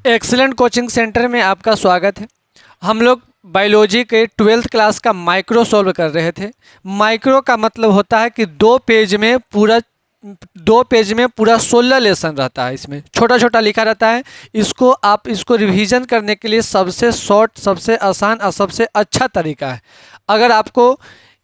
Excellent coaching centre में आपका स्वागत है। हम लोग बायोलॉजी के 12th क्लास का माइक्रो सॉल्व कर रहे थे। माइक्रो का मतलब होता है कि दो पेज में पूरा 16 लेसन रहता है। इसमें छोटा छोटा लिखा रहता है। इसको रिवीजन करने के लिए सबसे शॉर्ट, सबसे आसान और सबसे अच्छा तरीका है। अगर आपको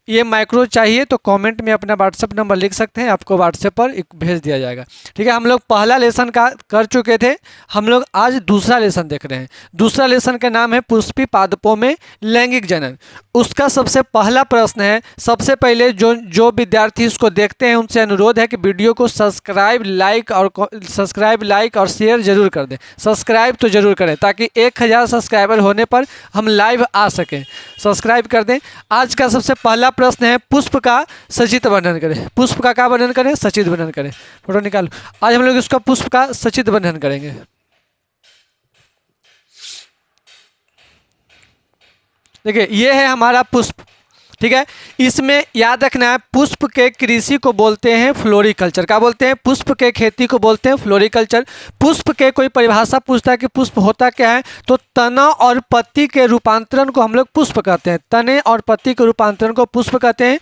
ये माइक्रो चाहिए तो कमेंट में अपना व्हाट्सएप नंबर लिख सकते हैं, आपको व्हाट्सएप पर भेज दिया जाएगा। ठीक है, हम लोग पहला लेसन का कर चुके थे। हम लोग आज दूसरा लेसन देख रहे हैं। दूसरा लेसन का नाम है पुष्पी पादपों में लैंगिक जनन। उसका सबसे पहला प्रश्न है, सबसे पहले जो विद्यार्थी इसको देखते हैं उनसे अनुरोध है कि वीडियो को सब्सक्राइब, लाइक और शेयर जरूर कर दें। सब्सक्राइब तो जरूर करें ताकि 1000 सब्सक्राइबर होने पर हम लाइव आ सकें। सब्सक्राइब कर दें। आज का सबसे पहला प्रश्न है, पुष्प का सचित्र वर्णन करें। पुष्प का क्या वर्णन करें? सचित्र वर्णन करें। फोटो निकालो। आज हम लोग इसका पुष्प का सचित्र वर्णन करेंगे। देखिए, ये है हमारा पुष्प। ठीक है, इसमें याद रखना है, पुष्प के कृषि को बोलते हैं फ्लोरिकल्चर। क्या बोलते हैं? पुष्प के खेती को बोलते हैं फ्लोरिकल्चर। पुष्प के कोई परिभाषा पूछता है कि पुष्प होता क्या है, तो तना और पत्ती के रूपांतरण को हम लोग पुष्प कहते हैं। तने और पत्ती के रूपांतरण को पुष्प कहते हैं।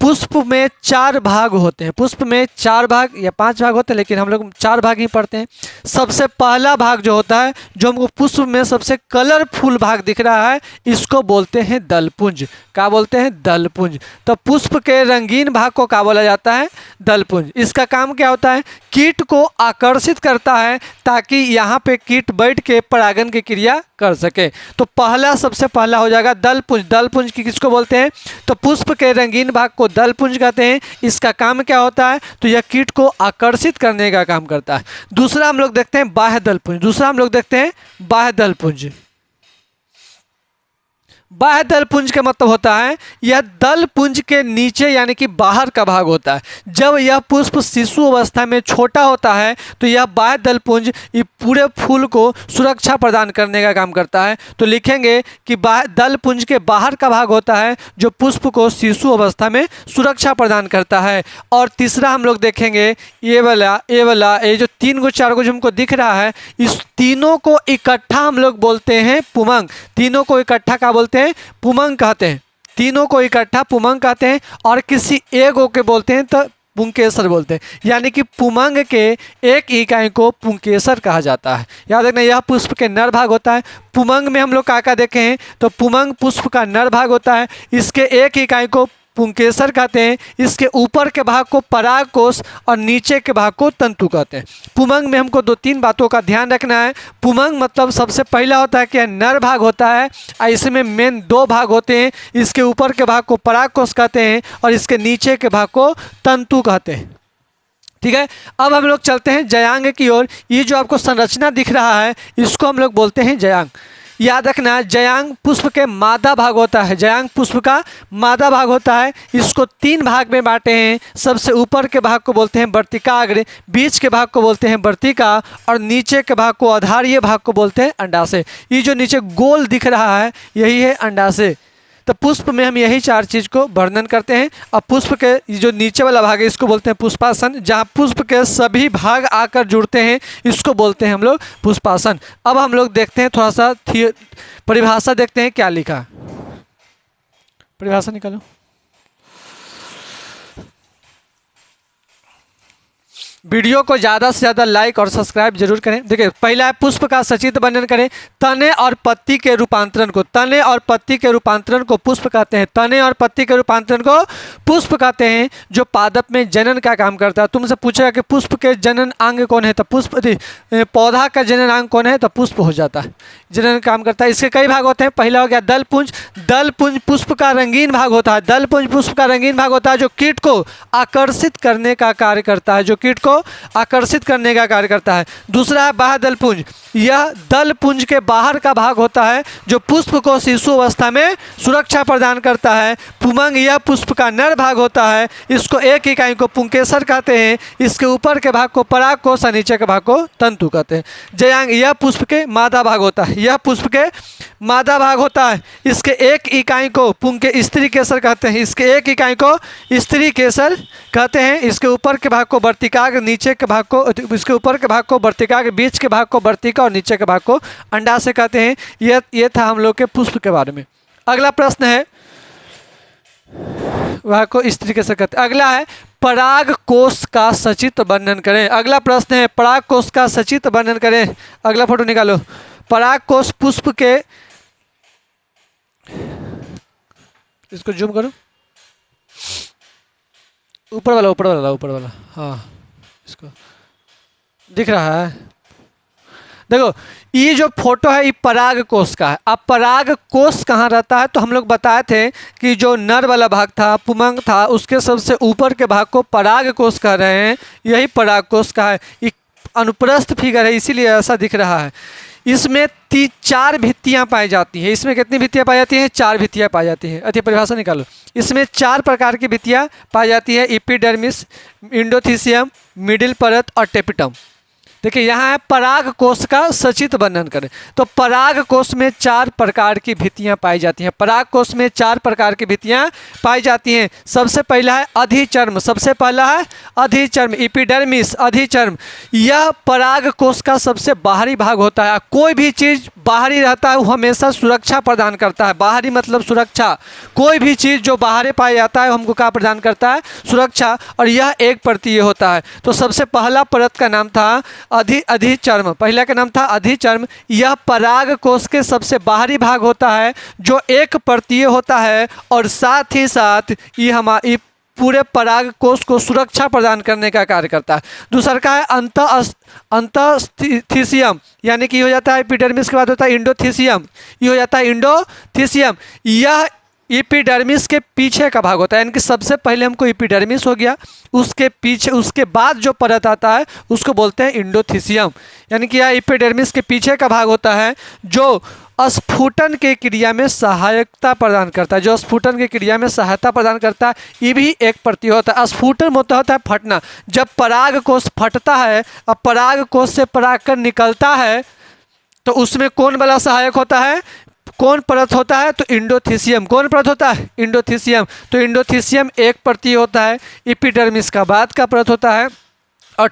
पुष्प में 4 भाग होते हैं। पुष्प में 4 भाग या 5 भाग होते हैं, लेकिन हम लोग 4 भाग ही पढ़ते हैं। सबसे पहला भाग जो होता है, जो हमको पुष्प में सबसे कलरफुल भाग दिख रहा है, इसको बोलते हैं दलपुंज। क्या बोलते हैं? दलपुंज। तो पुष्प के रंगीन भाग को क्या बोला जाता है? दलपुंज। इसका काम क्या होता है? कीट को आकर्षित करता है ताकि यहाँ पे कीट बैठ के परागन की क्रिया कर सके। तो सबसे पहला हो जाएगा दलपुंज। दलपुंज की किसको बोलते हैं? तो पुष्प के रंगीन भाग को दलपुंज कहते हैं। इसका काम क्या होता है? तो यह कीट को आकर्षित करने का काम करता है। दूसरा हम लोग देखते हैं बाह्य दलपुंज। बाह्य दलपुंज का मतलब होता है, यह दलपुंज के नीचे यानी कि बाहर का भाग होता है। जब यह पुष्प शिशु अवस्था में छोटा होता है तो यह बाह्य दलपुंज पूरे फूल को सुरक्षा प्रदान करने का काम करता है। तो लिखेंगे कि दलपुंज के बाहर का भाग होता है जो पुष्प को शिशु अवस्था में सुरक्षा प्रदान करता है। और तीसरा हम लोग देखेंगे, ये जो 3 गो 4 गो जो हमको दिख रहा है, इस तीनों को इकट्ठा हम लोग बोलते हैं पुमंग। तीनों को इकट्ठा क्या बोलते हैं? पुमंग कहते हैं। तीनों को इकट्ठा पुमंग कहते हैं। और किसी एक के बोलते हैं तो पुंकेसर बोलते हैं। यानी कि पुमंग के एक इकाई को पुंकेसर कहा जाता है। याद रखना, यह पुष्प के नर भाग होता है। पुमंग में हम लोग क्या देखे हैं, तो पुमंग पुष्प का नर भाग होता है। इसके एक इकाई को पुंकेसर कहते हैं। इसके ऊपर के भाग को परागकोश और नीचे के भाग को तंतु कहते हैं। पुमंग में हमको 2-3 बातों का ध्यान रखना है। पुमंग मतलब सबसे पहला होता है कि नर भाग होता है और इसमें मेन 2 भाग होते हैं। इसके ऊपर के भाग को परागकोश कहते हैं और इसके नीचे के भाग को तंतु कहते हैं। ठीक है, अब हम लोग चलते हैं जयांग की ओर। ये जो आपको संरचना दिख रहा है, इसको हम लोग बोलते हैं जयांग। याद रखना, जयांग पुष्प के मादा भाग होता है। जयांग पुष्प का मादा भाग होता है। इसको 3 भाग में बांटे हैं। सबसे ऊपर के भाग को बोलते हैं वर्तिकाग्र, बीच के भाग को बोलते हैं वर्तिका और नीचे के भाग को, आधारीय भाग को बोलते हैं अंडाशय। ये जो नीचे गोल दिख रहा है, यही है अंडाशय। तो पुष्प में हम यही 4 चीज़ को वर्णन करते हैं। अब पुष्प के जो नीचे वाला भाग है, इसको बोलते हैं पुष्पासन। जहाँ पुष्प के सभी भाग आकर जुड़ते हैं, इसको बोलते हैं हम लोग पुष्पासन। अब हम लोग देखते हैं, थोड़ा सा परिभाषा देखते हैं क्या लिखा। परिभाषा निकालो। वीडियो को ज़्यादा से ज़्यादा लाइक और सब्सक्राइब जरूर करें। देखिए, पहला है पुष्प का सचित्र वर्णन करें। तने और पत्ती के रूपांतरण को पुष्प कहते हैं। तने और पत्ती के रूपांतरण को पुष्प कहते हैं, जो पादप में जनन का काम करता है। तुमसे पूछेगा कि पुष्प के जनन अंग कौन है, तो पौधा का जनन अंग कौन है, तो पुष्प हो जाता है। जनन काम करता है। इसके कई भाग होते हैं। पहला हो गया दलपुंज। दलपुंज पुष्प का रंगीन भाग होता है। दलपुंज पुष्प का रंगीन भाग होता है जो कीट को आकर्षित करने का कार्य करता है। दूसरा है बाह्य दलपुंज। यह दलपुंज के बाहर का भाग होता है जो पुष्प को शिशु अवस्था में सुरक्षा प्रदान करता है। पुमंग यह पुष्प का नर भाग होता है। इसको एक इकाई को पुंकेसर कहते हैं। इसके ऊपर के भाग को परागकोश और नीचे के भाग को तंतु कहते हैं। जयांग यह पुष्प के मादा भाग होता है। यह पुष्प के मादा भाग होता है। इसके एक इकाई को पुंग के स्त्री केसर कहते हैं। इसके एक इकाई को स्त्री केसर कहते हैं। इसके ऊपर के भाग को वर्तिकाग्र, नीचे के भाग को, इसके ऊपर के भाग को वर्तिकाग्र, बीच के भाग को वर्तिका और नीचे के भाग को अंडाशय कहते हैं। ये था हम लोग के पुष्प के बारे में। अगला प्रश्न है, वह को इस तरीके से कहते हैं। अगला है पराग कोष का सचित्र वर्णन करें। अगला प्रश्न है पराग कोष का सचित्र वर्णन करें। अगला फोटो निकालो। पराग कोष पुष्प के, इसको जूम करो, ऊपर वाला ऊपर वाला ऊपर वाला, हाँ इसको दिख रहा है। देखो ये जो फोटो है ये पराग कोष का है। अब पराग कोष कहाँ रहता है, तो हम लोग बताए थे कि जो नर वाला भाग था, पुमंग था, उसके सबसे ऊपर के भाग को पराग कोष कह रहे हैं। यही पराग कोष का है। ये अनुप्रस्थ फिगर है इसीलिए ऐसा दिख रहा है। इसमें 4 भित्तियाँ पाई जाती हैं। इसमें कितनी भित्तियाँ पाई जाती हैं? 4 भित्तियाँ पाई जाती हैं। अच्छी परिभाषा निकालो। इसमें 4 प्रकार की भित्तियाँ पाई जाती है, एपिडर्मिस, इंडोथीसियम, मिडिल परत और टेपिटम। देखिए यहाँ है पराग कोष का सचित्र वर्णन करें। तो पराग कोष में 4 प्रकार की भित्तियाँ पाई जाती हैं। पराग कोष में 4 प्रकार की भित्तियाँ पाई जाती हैं। सबसे पहला है अधिचर्म। सबसे पहला है अधिचर्म, एपिडर्मिस, अधिचर्म। यह पराग कोष का सबसे बाहरी भाग होता है। कोई भी चीज़ बाहरी रहता है वो हमेशा सुरक्षा प्रदान करता है। बाहरी मतलब सुरक्षा। कोई भी चीज़ जो बाहर पाया जाता है हमको क्या प्रदान करता है? सुरक्षा। और यह एक परतीय होता है। तो सबसे पहला परत का नाम था अधिचर्म। पहला का नाम था अधिचर्म। यह पराग कोष के सबसे बाहरी भाग होता है जो एक परतीय होता है और साथ ही साथ ये हमारे पूरे पराग कोष को सुरक्षा प्रदान करने का कार्य करता है। दूसरा का है अंतःस्थीसियम, यानी कि हो जाता है एपिडर्मिस के बाद होता है इंडोथीसियम। ये हो जाता है इंडोथीसियम। यह एपिडर्मिस के पीछे का भाग होता है, यानी कि सबसे पहले हमको एपिडर्मिस हो गया, उसके पीछे उसके बाद जो परत आता है उसको बोलते हैं इंडोथीसियम। यानी कि यह एपिडर्मिस के पीछे का भाग होता है जो स्फुटन के क्रिया में सहायता प्रदान करता है। जो स्फुटन की क्रिया में सहायता प्रदान करता है ये भी एक परतीय होता है। स्फुटन होता है फटना। जब पराग कोष फटता है, अब पराग कोष से परागकण निकलता है तो उसमें कौन वाला सहायक होता है? कौन परत होता है? तो इंडोथीसियम। कौन परत होता है? इंडोथीसियम। तो इंडोथीसियम एक परतीय होता है। एपिडर्मिस का बाद का परत होता है और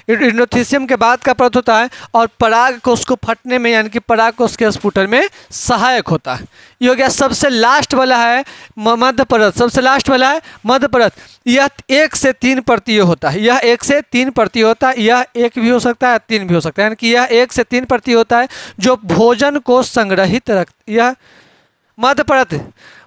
इंडोथीसियम के बाद का परत होता है और पराग कोष को फटने में, यानी कि पराग कोष के स्फुटन में सहायक होता है। ये हो गया। सबसे लास्ट वाला है मध्य परत। सबसे लास्ट वाला है मध्य परत। यह 1 से 3 परतीय होता है। यह 1 से 3 परतीय होता है। यह 1 भी हो सकता है, 3 भी हो सकता है, यानी कि यह 1 से 3 परतीय होता है जो भोजन को संग्रहित रख। यह मध्य परत,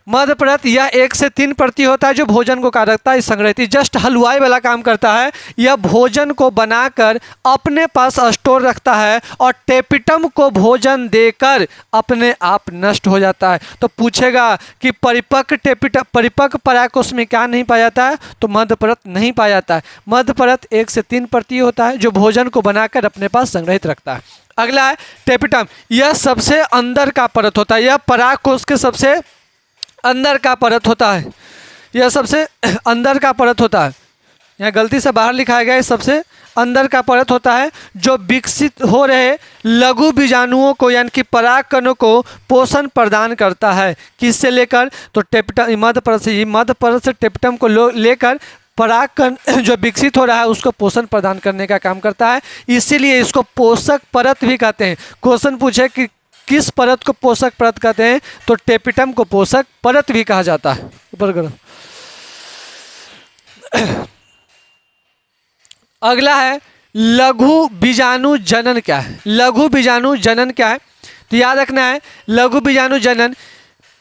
मध्य परत यह 1 से 3 परतीय होता है जो भोजन को कार्य रखता है, संग्रहित। जस्ट हलवाई वाला काम करता है। यह भोजन को बनाकर अपने पास स्टोर रखता है और टेपिटम को भोजन देकर अपने आप नष्ट हो जाता है। तो पूछेगा कि परिपक्व पराग कोष में क्या नहीं पाया जाता है? तो मध्य परत नहीं पाया जाता है। मध्य परत 1 से 3 परतीय होता है जो भोजन को बनाकर अपने पास संग्रहित रखता है। अगला है टेपिटम। यह सबसे अंदर का परत होता है। यह पराग कोष के सबसे अंदर का परत होता है। यह सबसे अंदर का परत होता है। यहाँ गलती से बाहर लिखा गया है। सबसे अंदर का परत होता है जो विकसित हो रहे लघु बीजाणुओं को, यानी कि पराग कणों को पोषण प्रदान करता है। किससे लेकर? तो टेपिटम, मध्य परत से। मध्य परत से टेपिटम को लेकर परागकण जो विकसित हो रहा है उसको पोषण प्रदान करने का काम करता है। इसीलिए इसको पोषक परत भी कहते हैं। क्वेश्चन पूछे कि किस परत को पोषक परत कहते हैं, तो टेपिटम को पोषक परत भी कहा जाता है। ऊपर करो। अगला है लघु बीजाणु जनन क्या है? लघु बीजाणु जनन क्या है? तो याद रखना है लघु बीजाणु जनन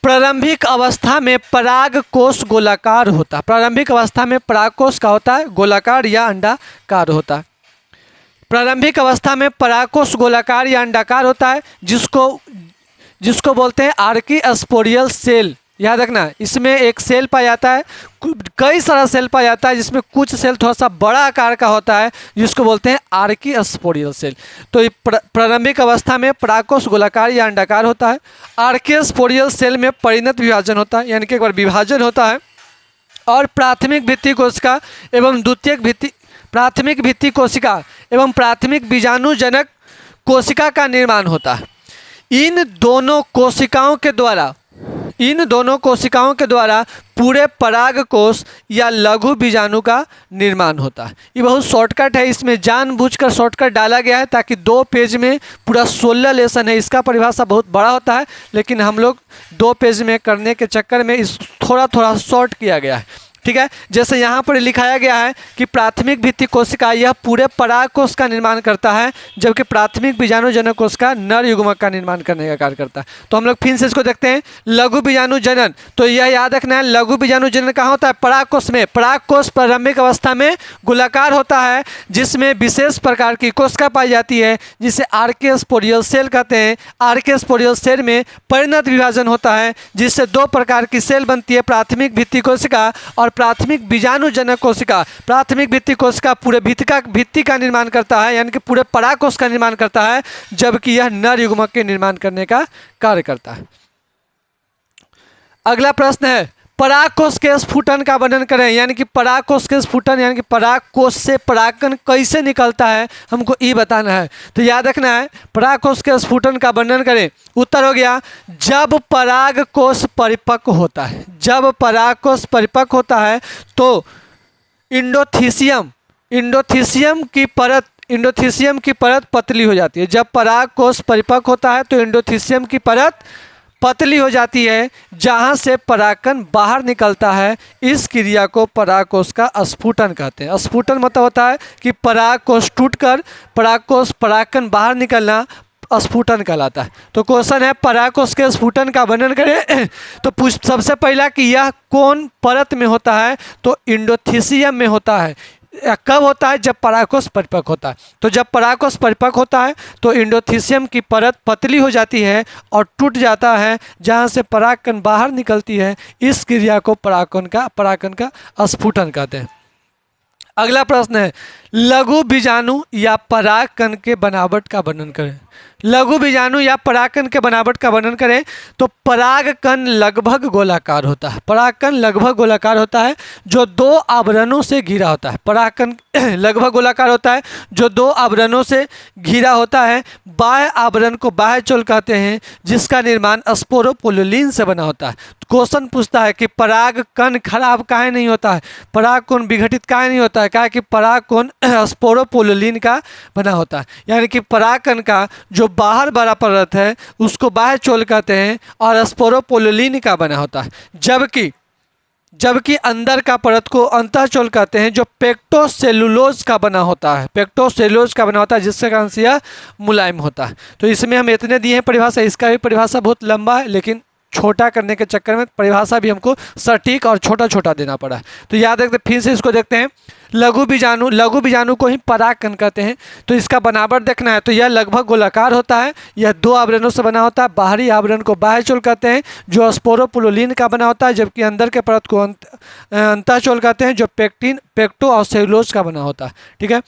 प्रारंभिक अवस्था में पराग कोष गोलाकार होता है। प्रारंभिक अवस्था में पराग कोष का होता है गोलाकार या अंडाकार होता है। प्रारंभिक अवस्था में परागकोष गोलाकार या अंडाकार होता है जिसको बोलते हैं आर्कीस्पोरियल सेल। याद रखना इसमें एक सेल पाया जाता है, कई सारा सेल पाया जाता है जिसमें कुछ सेल थोड़ा सा बड़ा आकार का होता है जिसको बोलते हैं आर्कीस्पोरियल सेल। तो प्रारंभिक अवस्था में परागकोष गोलाकार या अंडाकार होता है। आर्कीस्पोरियल सेल में परिणत विभाजन होता है, यानी कि एक बार विभाजन होता है और प्राथमिक भित्ति कोशिका एवं द्वितीयक भित्ति, प्राथमिक भित्ति कोशिका एवं प्राथमिक बीजाणुजनक कोशिका का निर्माण होता है। इन दोनों कोशिकाओं के द्वारा पूरे परागकोश या लघु बीजाणु का निर्माण होता है। ये बहुत शॉर्टकट है, इसमें जानबूझकर शॉर्टकट डाला गया है ताकि 2 पेज में पूरा 16 लेसन है। इसका परिभाषा बहुत बड़ा होता है, लेकिन हम लोग 2 पेज में करने के चक्कर में इस थोड़ा थोड़ा शॉर्ट किया गया है। ठीक है, जैसे यहाँ पर लिखाया गया है कि प्राथमिक भित्ति कोशिका यह पूरे परागकोश का निर्माण करता है, जबकि प्राथमिक बीजाणुजनक कोशिका नर युग्मक का निर्माण करने का कार्य करता है। तो हम लोग फिर से इसको देखते हैं। लघु बीजाणु जनन, तो यह याद रखना है, लघु बीजाणु जनन कहाँ होता है? परागकोश में। परागकोश प्रारंभिक अवस्था में गोलाकार होता है, जिसमें विशेष प्रकार की कोशिका पाई जाती है, जिसे आर्केस्पोरियल सेल कहते हैं। आर्केस्पोरियल सेल में परिणत विभाजन होता है, जिससे 2 प्रकार की सेल बनती है, प्राथमिक भित्ति कोशिका और प्राथमिक बीजाणुजनक कोशिका। प्राथमिक भित्ति कोशिका पूरे भित्ति का निर्माण करता है, यानी कि पूरे परागकोश का निर्माण करता है, जबकि यह नर युग्मक के निर्माण करने का कार्य करता है। अगला प्रश्न है, परागकोश के स्फुटन का वर्णन करें। यानी कि परागकोश के स्फुटन यानी कि परागकोश से परागकण कैसे निकलता है, हमको ये बताना है। तो याद रखना है, परागकोश के स्फुटन का वर्णन करें। उत्तर हो गया, जब परागकोश परिपक्व होता है। जब परागकोश परिपक्व होता है तो इंडोथीसियम की परत पतली हो जाती है। जब परागकोश परिपक्व होता है तो इंडोथीसियम की परत पतली हो जाती है, जहाँ से परागकण बाहर निकलता है। इस क्रिया को परागकोश का स्फुटन कहते हैं। स्फुटन मतलब होता है कि परागकोश टूटकर परागकण बाहर निकलना स्फुटन कहलाता है। तो क्वेश्चन है, परागकोश के स्फुटन का वर्णन करें। तो सबसे पहला कि यह कौन परत में होता है? तो इंडोथीसियम में होता है। कब होता है? जब परागकोश परिपक्व होता है। तो जब परागकोश परिपक्व होता है तो इंडोथीसियम की परत पतली हो जाती है और टूट जाता है, जहाँ से परागकण बाहर निकलती है। इस क्रिया को परागकण का स्फुटन कहते हैं। अगला प्रश्न है, लघु बीजाणु या परागकण के बनावट का वर्णन करें। लघु बीजाणु या परागकण के बनावट का वर्णन करें। तो परागकण लगभग गोलाकार होता है। परागकण लगभग गोलाकार होता है, जो 2 आवरणों से घिरा होता है। परागकण लगभग गोलाकार होता है, जो 2 आवरणों से घिरा होता है। बाह्य आवरण को बाह्य चोल कहते हैं, जिसका निर्माण स्पोरोपोलिन से बना होता है। क्वेश्चन पूछता है कि परागकण खराब काहे नहीं होता है, परागकण विघटित काहे नहीं होता है? क्या कि परागकण स्पोरोपोलिन का बना होता है। यानी कि परागकण का जो बाहर बड़ा परत है उसको बाह्य चोल कहते हैं और स्पोरोपोलिन का बना होता है, जबकि अंदर का परत को अंतःचोल कहते हैं, जो पेक्टोसेलुलोज का बना होता है। पेक्टोसेलुलोज का बना होता है, जिससे कारण से यह मुलायम होता है। तो इसमें हम इतने दिए हैं परिभाषा। इसका भी परिभाषा बहुत लंबा है, लेकिन छोटा करने के चक्कर में परिभाषा भी हमको सटीक और छोटा छोटा देना पड़ा है। तो याद रखते, फिर से इसको देखते हैं। लघु बीजाणु को ही परागकण कहते हैं। तो इसका बनावट देखना है। तो यह लगभग गोलाकार होता है, यह 2 आवरणों से बना होता है। बाहरी आवरण को बाह्य चोल कहते हैं, जो स्पोरोपोलिन का बना होता है, जबकि अंदर के परत को अंतःचोल कहते हैं, जो पेक्टो और सेलुलोज का बना होता है। ठीक है।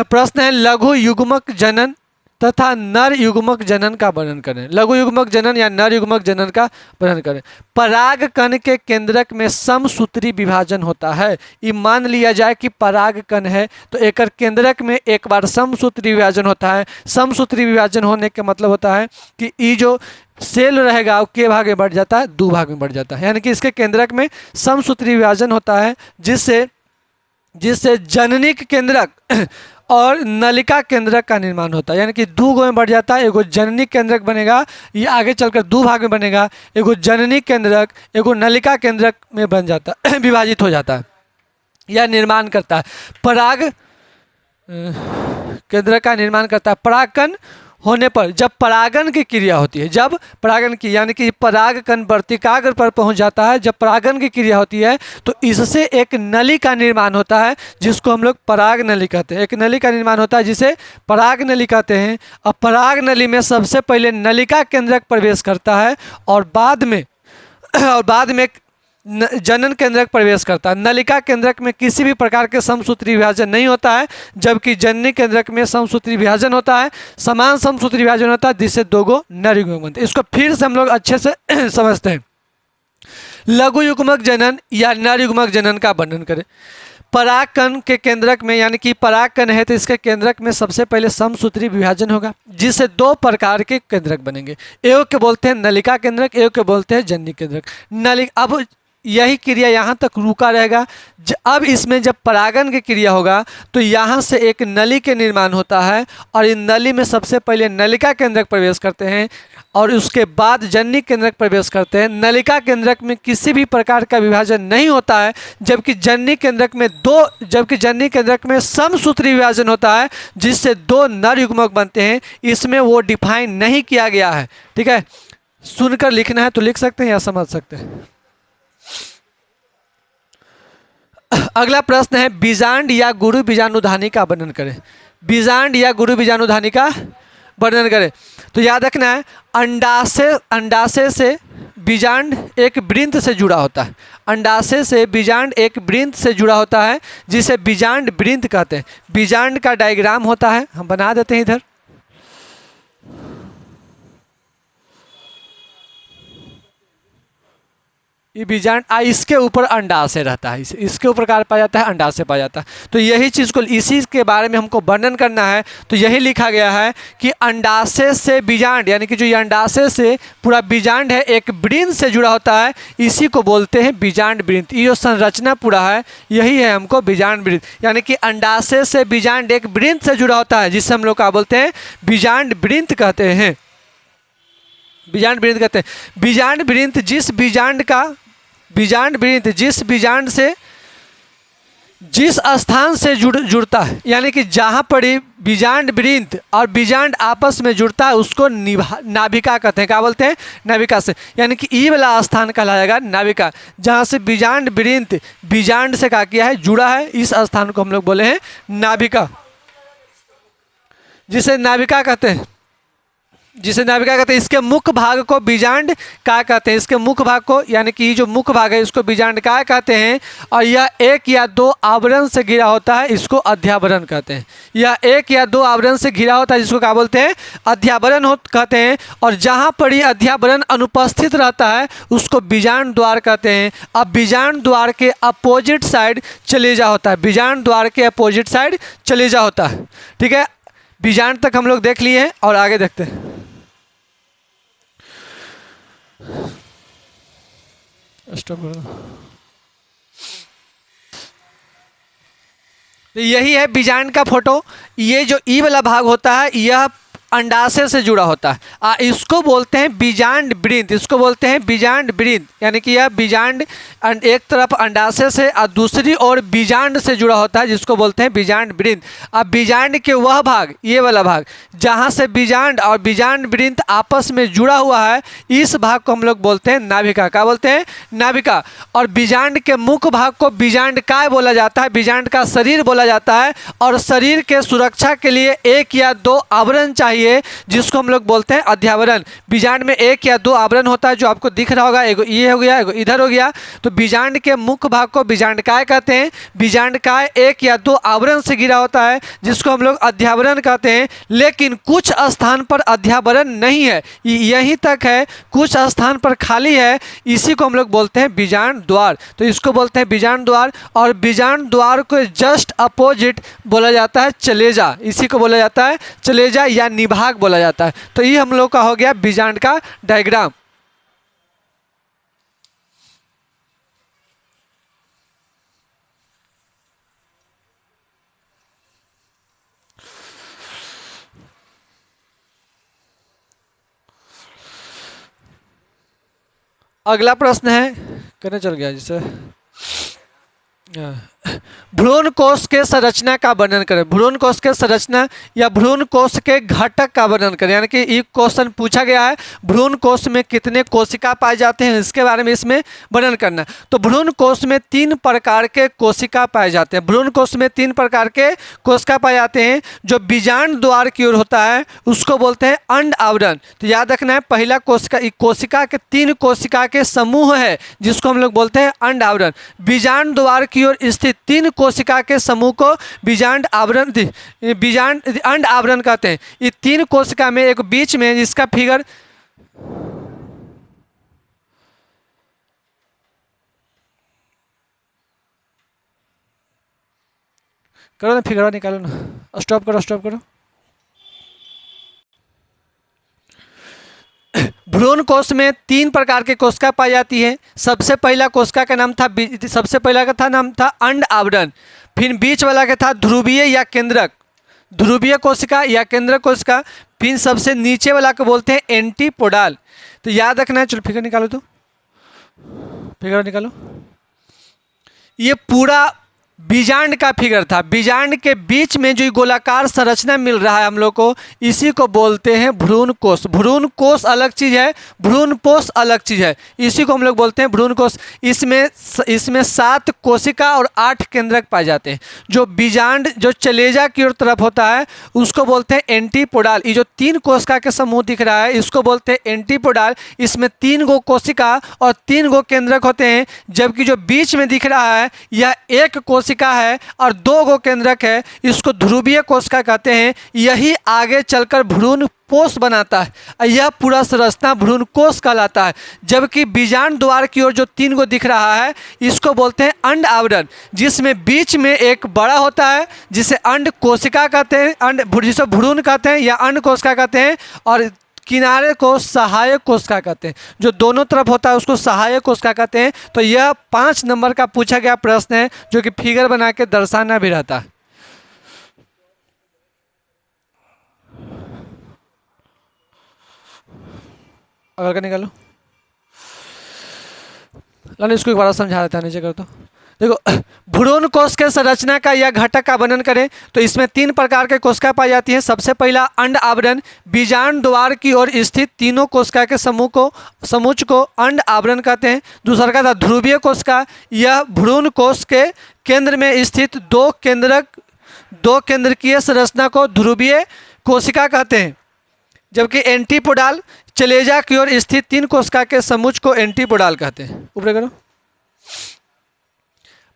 प्रश्न है, लघु युग्मक जनन तथा नर युग्मक जनन का वर्णन करें। लघु युग्मक जनन या नर युग्मक जनन का वर्णन करें। परागकण के केंद्रक में समसूत्री विभाजन होता है। ये मान लिया जाए कि परागकण है तो एक केंद्रक में एक बार समसूत्री विभाजन होता है। समसूत्री विभाजन होने का मतलब होता है कि ये जो सेल रहेगा वो के भाग में बढ़ जाता है, 2 भाग में बढ़ जाता है। यानी कि इसके केंद्रक में समसूत्री विभाजन होता है, जिससे जननिक केंद्रक और नलिका केंद्रक का निर्माण होता है। यानी कि 2 में बढ़ जाता है। एगो जननी केंद्रक बनेगा, ये आगे चलकर 2 भाग में बनेगा। एगो जननी केंद्रक, एगो नलिका केंद्रक में बन जाता है, विभाजित हो जाता है, यह निर्माण करता है। पराग केंद्रक का निर्माण करता है। परागकण होने पर जब परागन की क्रिया होती है, जब परागन की यानी कि परागकण वर्तिकाग्र पर पहुंच जाता है, जब परागन की क्रिया होती है तो इससे एक नली का निर्माण होता है, जिसको हम लोग पराग नली कहते हैं। एक नली का निर्माण होता है जिसे पराग नली कहते हैं। अब पराग नली में सबसे पहले नलिका केंद्रक प्रवेश करता है और बाद में जनन केंद्रक प्रवेश करता है। नलिका केंद्रक में किसी भी प्रकार के समसूत्री विभाजन नहीं होता है, जबकि जननी केंद्रक में समसूत्री विभाजन होता है। समान समसूत्री विभाजन होता है, जिससे 2 नर युग्मक बनते हैं। इसको फिर से हम लोग अच्छे से समझते हैं। लघु युग्मक जनन या नर युग्मक जनन का वर्णन करें। परागकण के केंद्रक में, यानी कि परागकण है तो इसके केंद्रक में सबसे पहले समसूत्री विभाजन होगा, जिससे दो प्रकार के केंद्रक बनेंगे। एक के बोलते हैं नलिका केंद्रक, एक के बोलते हैं जननी केंद्रक। अब यही क्रिया यहाँ तक रुका रहेगा। अब इसमें जब परागण की क्रिया होगा तो यहाँ से एक नली के निर्माण होता है, और इन नली में सबसे पहले नलिका केंद्रक प्रवेश करते हैं और उसके बाद जननी केंद्रक प्रवेश करते हैं। नलिका केंद्रक में किसी भी प्रकार का विभाजन नहीं होता है, जबकि जननी केंद्रक में समसूत्री विभाजन होता है, जिससे दो नर युग्मक बनते हैं। इसमें वो डिफाइन नहीं किया गया है। ठीक है, सुनकर लिखना है तो लिख सकते हैं या समझ सकते हैं। अगला प्रश्न है बीजांड या गुरु बीजाणुधानी का वर्णन करें। बीजांड या गुरु बीजाणुधानी का वर्णन करें तो याद रखना है, अंडाशय से बीजांड एक वृंत से जुड़ा होता है। अंडाशय से बीजांड एक वृंत से जुड़ा होता है, जिसे बीजांड वृंत कहते हैं। बीजांड का डायग्राम होता है, हम बना देते हैं इधर। ये बीजांड इसके ऊपर अंडाशय रहता है, इसके ऊपर कार्य पाया जाता है, अंडाशय पाया जाता है। तो यही चीज़ को, इसी के बारे में हमको वर्णन करना है। तो यही लिखा गया है कि अंडाशय से बीजांड, यानी कि जो ये अंडाशय से पूरा बीजांड है एक वृंत से जुड़ा होता है, इसी को बोलते हैं बीजांड वृंत। ये जो संरचना पूरा है यही है हमको बीजांड वृंत, यानी कि अंडाशय से बीजांड एक वृंत से जुड़ा होता है, जिससे हम लोग क्या बोलते हैं, बीजांड वृंत कहते हैं। बीजांड वृंत कहते हैं। बीजांड वृंत जिस बीजांड से जिस स्थान से जुड़ता है, यानी कि जहाँ पर बीजांड वृंत और बीजांड आपस में जुड़ता है, उसको नाभिका कहते हैं। क्या बोलते हैं, नाभिका से, यानी कि ई वाला स्थान कहलाएगा नाभिका। जहाँ से बीजांड वृंत बीजांड से क्या किया है, जुड़ा है, इस स्थान को हम लोग बोले हैं नाभिका, जिसे नाभिका कहते हैं। इसके मुख्य भाग को बीजांड क्या कहते हैं, इसके मुख्य भाग को, यानी कि जो मुख्य भाग है इसको बीजांड क्या कहते हैं। और यह एक या दो आवरण से घिरा होता है, इसको अध्यावरण कहते हैं। यह एक या दो आवरण से घिरा होता है, जिसको क्या बोलते हैं, अध्यावरण कहते हैं। और जहाँ पर ये अध्यावरण अनुपस्थित रहता है उसको बीजांड द्वार कहते हैं। अब बीजांड द्वार के अपोजिट साइड चलेजा होता है, बीजांड द्वार के अपोजिट साइड चलेजा होता है। ठीक है, बीजांड तक हम लोग देख लिए हैं और आगे देखते हैं। तो यही है बीजांड का फोटो। ये जो ई वाला भाग होता है यह अंडाशय से जुड़ा होता है, इसको बोलते हैं बीजांड वृंत, इसको बोलते हैं बीजांड वृंत, यानी कि यह बीजांड एक तरफ अंडाशय से और दूसरी ओर बीजांड से जुड़ा होता है, जिसको बोलते हैं बीजांड वृंत। अब बीजांड के वह भाग, ये वाला भाग जहाँ से बीजांड और बीजांड वृंत आपस में जुड़ा हुआ है, इस भाग को हम लोग बोलते हैं नाभिका। क्या बोलते हैं, नाभिका। और बीजांड के मुख्य भाग को बीजांड काय बोला जाता है, बीजांड का शरीर बोला जाता है। और शरीर के सुरक्षा के लिए एक या दो आवरण चाहिए, जिसको हम लोग बोलते हैं अध्यावरण। बीजांड में एक या दो आवरण होता है, जो आपको दिख रहा होगा, एगो ये हो गया, एगो इधर हो गया। तो बीजांड के मुख्य भाग को बीजांड काय कहते हैं। बीजांड काय एक या दो आवरण से घिरा होता है, जिसको हम लोग अध्यावरण कहते हैं। लेकिन कुछ स्थान पर अध्यावरण नहीं है, यहीं तक है, कुछ स्थान पर खाली है, इसी को हम लोग बोलते हैं बीजांड द्वार। तो इसको बोलते हैं बीजांड द्वार। और बीजांड द्वार को जस्ट अपोजिट बोला जाता है चलेजा, इसी को बोला जाता है चलेजा या निभाग बोला जाता है। तो ये हम लोग का हो गया बीजांड का डायग्राम। अगला प्रश्न है, कहने चल गया जिसे भ्रूण कोश के संरचना का वर्णन करें। भ्रूण कोश के संरचना या भ्रूण कोश के घटक का वर्णन करें, यानी कि एक क्वेश्चन पूछा गया है, भ्रूण कोश में कितने कोशिका पाए जाते हैं, इसके बारे में इसमें वर्णन करना। तो भ्रूण कोश में 3 प्रकार के कोशिका पाए जाते हैं। भ्रूण कोश में 3 प्रकार के कोशिका पाए जाते हैं। जो बीजांड द्वार की ओर होता है उसको बोलते हैं अंड आवरण। तो याद रखना है, पहला कोशिका के 3 कोशिका के समूह है, जिसको हम लोग बोलते हैं अंड आवरण। बीजांड द्वार की ओर स्थित 3 कोशिका के समूह को बीजांड अंड आवरण कहते हैं। ये 3 कोशिका में एक बीच में, जिसका फिगर करो ना, फिगर निकालो ना, स्टॉप करो, स्टॉप करो। भ्रूण कोश में 3 प्रकार के कोशिका पाई जाती है। सबसे पहला कोशिका का नाम था सबसे पहला का नाम था अंड आवरण। फिर बीच वाला का था ध्रुवीय या केंद्रक, ध्रुवीय कोशिका या केंद्रक कोशिका। फिर सबसे नीचे वाला को बोलते हैं एंटीपोडाल। तो याद रखना है। चलो फिगर निकालो, तो फिगर निकालो। ये पूरा बीजांड का फिगर था। बीजांड के बीच में जो गोलाकार संरचना मिल रहा है हम लोग को, इसी को बोलते हैं भ्रूण कोश। भ्रूण कोश अलग चीज है, भ्रूण पोष अलग चीज है, इसी को हम लोग बोलते हैं भ्रूण कोश। इसमें 7 कोशिका और 8 केंद्रक पाए जाते हैं। जो बीजांड जो चलेजा की ओर तरफ होता है उसको बोलते हैं एंटीपोडाल। ये जो 3 कोशिका के समूह दिख रहा है इसको बोलते हैं एंटीपोडाल। इसमें 3 गो कोशिका और 3 गो केंद्रक होते हैं, जबकि जो बीच में दिख रहा है यह 1 कोशिका है और 2 गो केंद्रक है। इसको ध्रुवीय कोशिका कहते हैं। यही आगे चलकर भ्रूण पोष बनाता है। यह पूरा संरचना भ्रूण कोश कहलाता है। जबकि बीजांड द्वार की ओर जो 3 गो दिख रहा है इसको बोलते हैं अंड आवरण, जिसमें बीच में एक बड़ा होता है जिसे अंड कोशिका कहते हैं, जिसे भ्रूण कहते हैं या अंड कोशिका कहते हैं, और किनारे को सहायक कोशिका कहते हैं। जो दोनों तरफ होता है उसको सहायक कोशिका कहते हैं। तो यह 5 नंबर का पूछा गया प्रश्न है, जो कि फिगर बना के दर्शाना भी रहता है। अगर का निकालो, लाने इसको एक बार समझा देता है, नीचे कर। तो देखो, भ्रूण कोश के संरचना का या घटक का वर्णन करें तो इसमें 3 प्रकार के कोशिका पाई जाती हैं। सबसे पहला अंड आवरण। बीजांड द्वार की ओर स्थित तीनों कोशिका के समूह को अंड आवरण कहते हैं। दूसरा का था ध्रुवीय कोशिका। यह भ्रूण कोश के केंद्र में स्थित 2 केंद्रकीय संरचना को ध्रुवीय कोशिका कहते हैं। जबकि एंटीपोडाल चलेजा की ओर स्थित 3 कोशिका के समूह को एंटीपोडाल कहते हैं। ऊपर करो।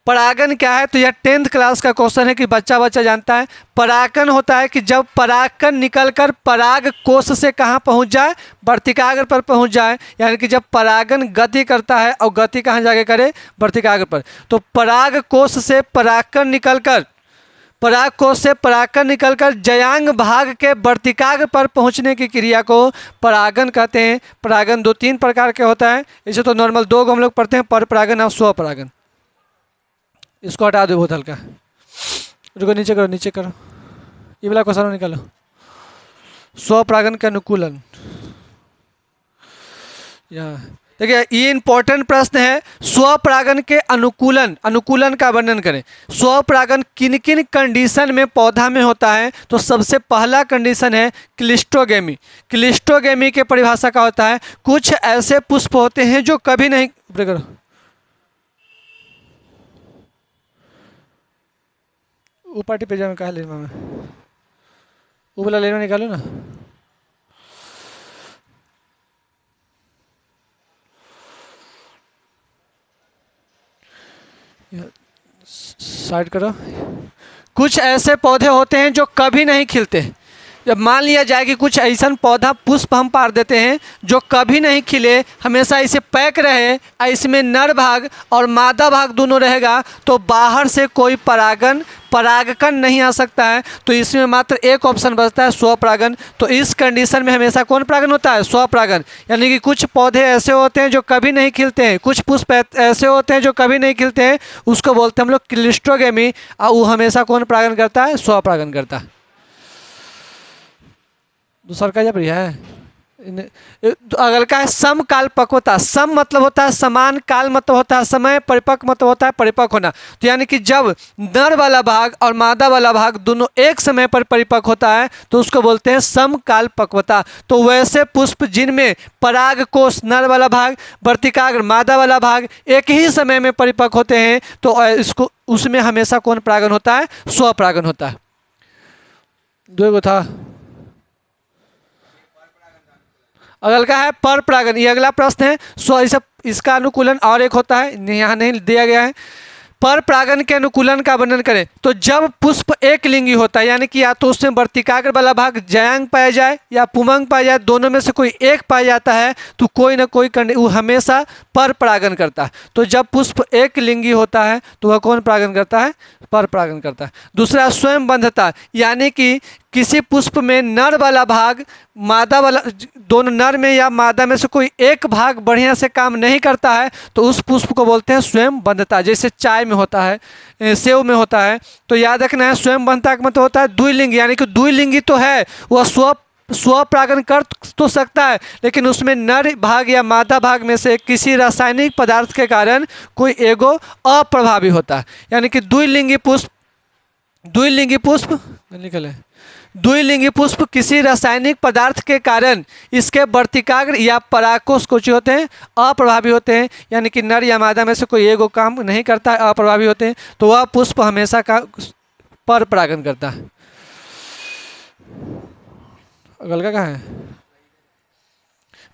परागन क्या है? तो यह 10th क्लास का क्वेश्चन है कि बच्चा जानता है। परागन होता है कि जब परागकण निकलकर पराग कोश से कहाँ पहुँच जाए? वर्तिकाग्र पर पहुँच जाए। यानी कि जब परागन गति करता है और गति कहाँ जाके करे? वर्तिकाग्र पर। तो पराग कोश से परागकण निकलकर जयांग भाग के वर्तिकाग्र पर पहुंचने की क्रिया को परागन कहते हैं। परागन 2-3 प्रकार के होता है। इसे तो नॉर्मल 2 को हम लोग पढ़ते हैं, पर परागन और स्वपरागन। इसको हटा दो, बहुत हल्का। रुको, नीचे करो, नीचे करो। ये वाला क्वेश्चन निकालो। स्वपरागन के अनुकूलन। देखिए, ये इंपॉर्टेंट प्रश्न है। स्वपरागन के अनुकूलन का वर्णन करें। स्वपरागन किन किन कंडीशन में पौधा में होता है? तो सबसे पहला कंडीशन है क्लिस्टोगेमी। क्लिस्टोगेमी के परिभाषा का होता है कुछ ऐसे पुष्प होते हैं जो कभी नहीं, वो पार्टी पे जाने कहा लेना में, वो वाला लेना निकालो ना। साइड करो। कुछ ऐसे पौधे होते हैं जो कभी नहीं खिलते। जब मान लिया जाए कि कुछ ऐसा पौधा पुष्प हम पार देते हैं जो कभी नहीं खिले, हमेशा इसे पैक रहे, इसमें नर भाग और मादा भाग दोनों रहेगा, तो बाहर से कोई परागकण नहीं आ सकता है। तो इसमें मात्र एक ऑप्शन बचता है, स्वपरागन। तो इस कंडीशन में हमेशा कौन परागन होता है? स्वपरागन। यानी कि कुछ पौधे ऐसे होते हैं जो कभी नहीं खिलते हैं, कुछ पुष्प ऐसे होते हैं जो कभी नहीं खिलते हैं, उसको बोलते हैं हम लोग क्लिस्टोगेमी। और वो हमेशा कौन परागन करता है? स्वपरागन करता है। दूसरा का जब है अगल का है समकाल पक्वता। सम मतलब होता है समान, काल मतलब होता है समय, परिपक्व मतलब होता है परिपक्व होना। तो यानी कि जब नर वाला भाग और मादा वाला भाग दोनों एक समय पर परिपक्व होता है तो उसको बोलते हैं समकाल पक्वता। तो वैसे पुष्प जिनमें परागकोश नर वाला भाग, वर्तिकाग्र मादा वाला भाग एक ही समय में परिपक्व होते हैं, तो इसको उसमें हमेशा कौन परागन होता है? स्वपरागन होता है। 2 गो था। अगल का है पर परागन। ये अगला प्रश्न है। इसका अनुकूलन और एक होता है, यहाँ नहीं दिया गया है। पर परागन के अनुकूलन का वर्णन करें। तो जब पुष्प एक लिंगी होता है यानी कि या तो उसमें वर्तिकाग्र वाला भाग जयांग पाया जाए या पुमंग पाया जाए, दोनों में से कोई एक पाया जाता है तो कोई ना कोई वो हमेशा पर परागन करता है। तो जब पुष्प एक लिंगी होता है तो वह कौन परागन करता है? पर परागन करता है। दूसरा स्वयं बंधता, यानी कि किसी पुष्प में नर वाला भाग मादा वाला, दोनों नर में या मादा में से कोई एक भाग बढ़िया से काम नहीं करता है तो उस पुष्प को बोलते हैं स्वयं बंधता। जैसे चाय में होता है, सेव में होता है। तो याद रखना है स्वयं बंधता का मतलब होता है द्विलिंगी, यानी कि द्विलिंगी तो है, वह स्वपरागन कर तो सकता है लेकिन उसमें नर भाग या मादा भाग में से किसी रासायनिक पदार्थ के कारण कोई एगो अप्रभावी होता है। यानी कि द्विलिंगी पुष्प किसी रासायनिक पदार्थ के कारण इसके वर्तिकाग्र या परागकोश कुछ होते हैं अप्रभावी होते हैं, यानी कि नर या मादा में से कोई एगो काम नहीं करता है, अप्रभावी होते हैं, तो वह पुष्प हमेशा का पर परागन करता है। अगल का कहाँ है?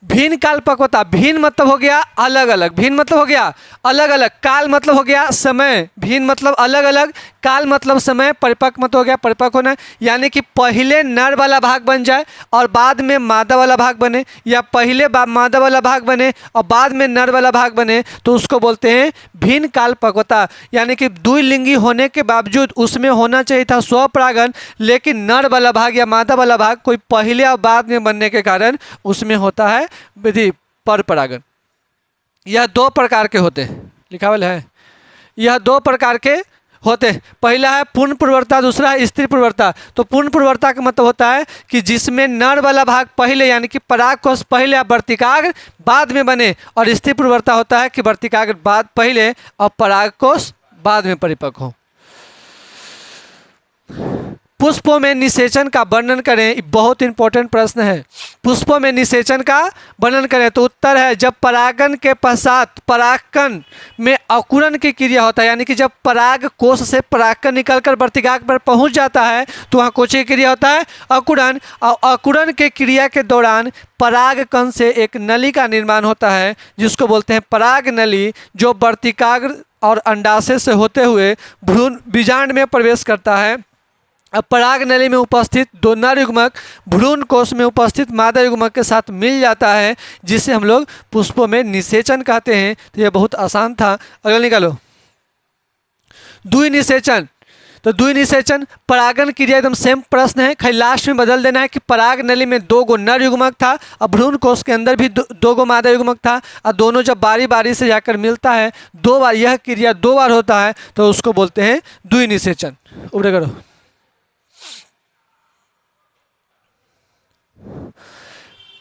भिन्न काल पक्वता। भिन्न मतलब हो गया अलग अलग, भिन्न मतलब हो गया अलग अलग, काल मतलब हो गया समय, भिन्न मतलब अलग अलग, काल मतलब समय, परिपक्व मतलब हो गया परिपक्व होना, यानी कि पहले नर वाला भाग बन जाए और बाद में मादा वाला भाग बने, या पहले मादा वाला भाग बने और बाद में नर वाला भाग बने, तो उसको बोलते हैं भिन्न काल पक्वता। यानी कि द्विलिंगी होने के बावजूद उसमें होना चाहिए था स्वपरागन, लेकिन नर वाला भाग या मादा वाला भाग कोई पहले और बाद में बनने के कारण उसमें होता है विधि पर परागन। यह दो प्रकार के होते हैं, लिखावल है, यह दो प्रकार के होते हैं। पहला है पूर्ण पूर्वता, दूसरा है स्त्री पूर्वता। तो पूर्ण पूर्वता का मतलब होता है कि जिसमें नर वाला भाग पहले यानी कि परागकोश पहले या वर्तिकाग्र बाद में बने, और स्त्री पूर्वता होता है कि वर्तिकाग्र बाद पहले और परागकोश बाद में परिपक्व हो। पुष्पों में निषेचन का वर्णन करें, बहुत इंपॉर्टेंट प्रश्न है। पुष्पों में निषेचन का वर्णन करें तो उत्तर है जब परागन के पश्चात परागकण में अंकुरन की क्रिया होता है, यानी कि जब पराग कोश से परागकण निकलकर वर्तिकाग्र पर पहुंच जाता है तो वहाँ कौन सी क्रिया होता है? अंकुरन। और अंकुरन के क्रिया के दौरान परागकण से एक नली का निर्माण होता है जिसको बोलते हैं पराग नली, जो वर्तिकाग्र और अंडाशय से होते हुए भ्रूण बीजांड में प्रवेश करता है। अब पराग नली में उपस्थित दो नर युग्मक भ्रूण कोश में उपस्थित मादा युग्मक के साथ मिल जाता है, जिसे हम लोग पुष्पों में निषेचन कहते हैं। तो यह बहुत आसान था। अगला निकालो, द्विनिषेचन। तो द्विनिषेचन परागन क्रिया एकदम सेम प्रश्न है, खाली लास्ट में बदल देना है कि पराग नली में दो गो नर युग्मक था और भ्रूण कोश के अंदर भी दो गो मादा युग्मक था, और दोनों जब बारी बारी से जाकर मिलता है दो बार, यह क्रिया दो बार होता है तो उसको बोलते हैं द्विनिषेचन। उबरे करो।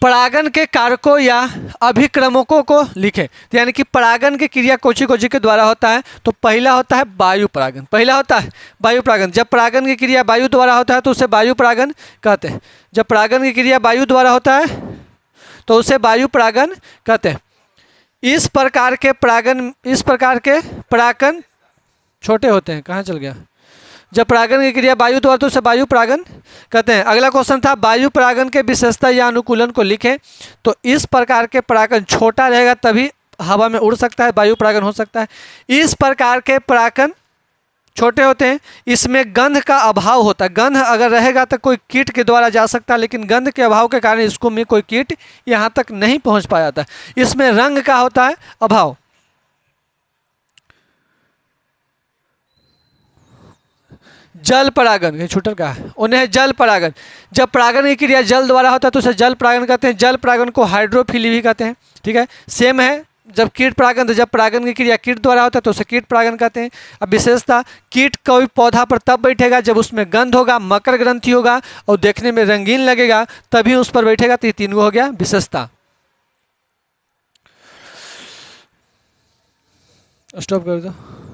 परागन के कारकों या अभिक्रमकों को लिखें। तो यानी कि परागन की क्रिया कोची कोची के द्वारा होता है। तो पहला होता है वायु परागन, पहला होता है वायु परागन। जब परागन की क्रिया वायु द्वारा होता है तो उसे वायु परागन कहते हैं। जब परागन की क्रिया वायु द्वारा होता है तो उसे वायु परागन कहते हैं। इस प्रकार के परागन छोटे होते हैं। कहाँ चल गया? जब परागन की क्रिया वायु द्वारा तो उसे वायु परागन कहते हैं। अगला क्वेश्चन था वायु परागन के विशेषता या अनुकूलन को लिखें। तो इस प्रकार के परागन छोटा रहेगा तभी हवा में उड़ सकता है, वायु परागन हो सकता है। इस प्रकार के परागन छोटे होते हैं, इसमें गंध का अभाव होता है। गंध अगर रहेगा तो कोई कीट के द्वारा जा सकता है, लेकिन गंध के अभाव के कारण इसको में कोई कीट यहाँ तक नहीं पहुँच पाया था। इसमें रंग का होता है अभाव। जल परागन छूटर का है, उन्हें जल परागन। जब परागन की क्रिया जल द्वारा होता है तो उसे जल परागन कहते हैं। जल परागन को हाइड्रोफिली भी कहते हैं। ठीक है, सेम है। जब कीट परागन, तो जब परागन की क्रिया कीट द्वारा होता है तो उसे कीट परागन कहते हैं। अब विशेषता, कीट कोई पौधा पर तब बैठेगा जब उसमें गंध होगा, मकर ग्रंथि होगा और देखने में रंगीन लगेगा, तभी उस पर बैठेगा। तो ये तीन गो हो गया विशेषता। स्टॉप कर दो।